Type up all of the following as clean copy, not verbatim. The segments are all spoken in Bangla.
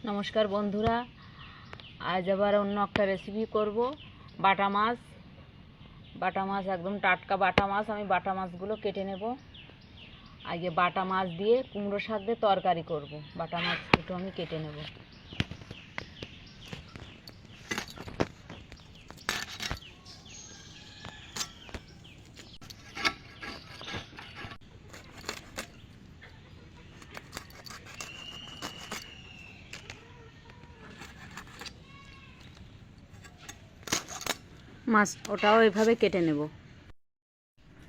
নমস্কার বন্ধুরা, আজ আবার অন্য একটা রেসিপি করব। বাটা মাছ। একদম টাটকা বাটা মাছ। আমি বাটা মাছগুলো কেটে নেব। আগে বাটা মাছ দিয়ে কুমড়ো শাক দিয়ে তরকারি করব। বাটা মাছ একটু আমি কেটে নেব। মাছ ওটাও এভাবে কেটে নেব।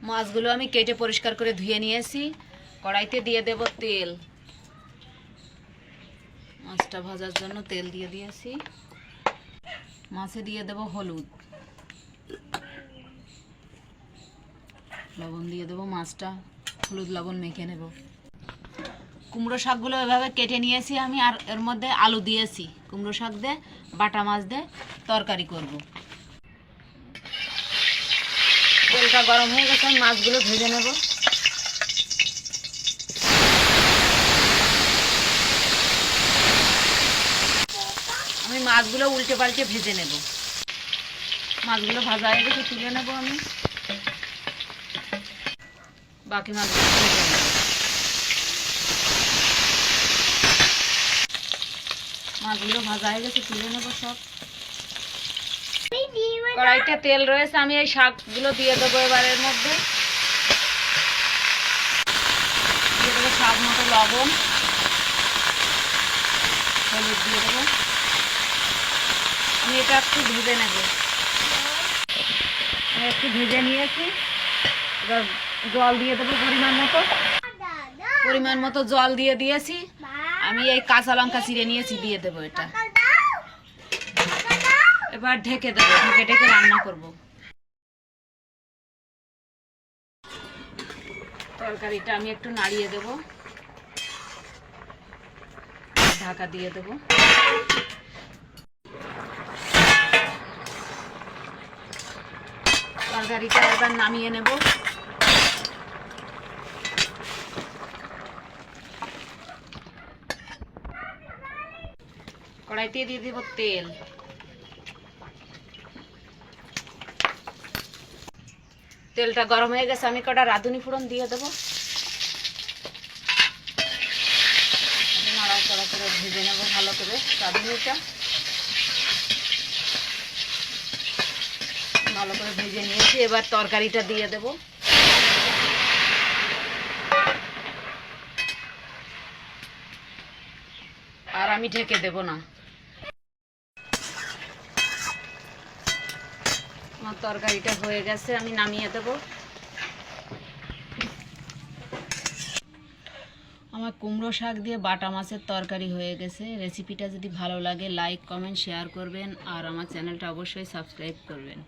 মাছগুলো আমি কেটে পরিষ্কার করে ধুয়ে নিয়েছি। কড়াইতে দিয়ে দেব তেল। মাছটা ভাজার জন্য তেল দিয়ে দিয়েছি। মাছে দিয়ে দেব হলুদ, লবণ দিয়ে দেব। মাছটা হলুদ লবণ মেখে নেব। কুমড়ো শাকগুলো এভাবে কেটে নিয়েছি আমি, আর এর মধ্যে আলু দিয়েছি। কুমড়ো শাক দিয়ে বাটা মাছ দিয়ে তরকারি করব। তেলটা গরম হয়ে গেছে, আমি মাছগুলো ভেজে নেব। আমি মাছগুলো উল্টে পাল্টে ভেজে নেব। মাছগুলো ভাজা হয়ে গেছে, তুলে নেব আমি। বাকি মাছগুলো ভেজে নেব। মাছগুলো ভাজা হয়ে গেছে, তুলে নেব সব। কড়াইতে তেল রয়েছে, আমি এই শাকগুলো দিয়ে দেবো এবারের মধ্যে। দিয়ে দেবো স্বাদ মতো লবণ, হলুদ দিয়ে দেবো। আমি এটা একটু ভেজে নেব। আমি একটু ভেজে নিয়েছি। এবার জল দিয়ে দেবো পরিমাণ মতো জল দিয়ে দিয়েছি। আমি এই কাঁচা লঙ্কা চিড়ে নিয়েছি, দিয়ে দেবো এটা। এবার ঢেকে দেবো, ঢেকে রান্না করব। তরকারিটা আমি একটু নাড়িয়ে দেব, ঢাকা দিয়ে দেব। তরকারিটা এবার নামিয়ে নেব। কড়াইতে দিয়ে দেব তেল। তেলটা গরম হয়ে গেছে, আমি কটা রাঁধুনি ফোড়ন দিয়ে দেবো। নাড়াচাড়া করে ভেজে নেব ভালো করে রাঁধুনিটা। ভালো করে ভেজে নিয়েছি, এবার তরকারিটা দিয়ে দেব। আর আমি ঢেকে দেব না। আমার তরকারিটা হয়ে গেছে, আমি নামিয়ে দেব। আমার কুমড়ো শাক দিয়ে বাটা মাছের তরকারি হয়ে গেছে। রেসিপিটা যদি ভালো লাগে লাইক কমেন্ট শেয়ার করবেন, আর আমার চ্যানেলটা অবশ্যই সাবস্ক্রাইব করবেন।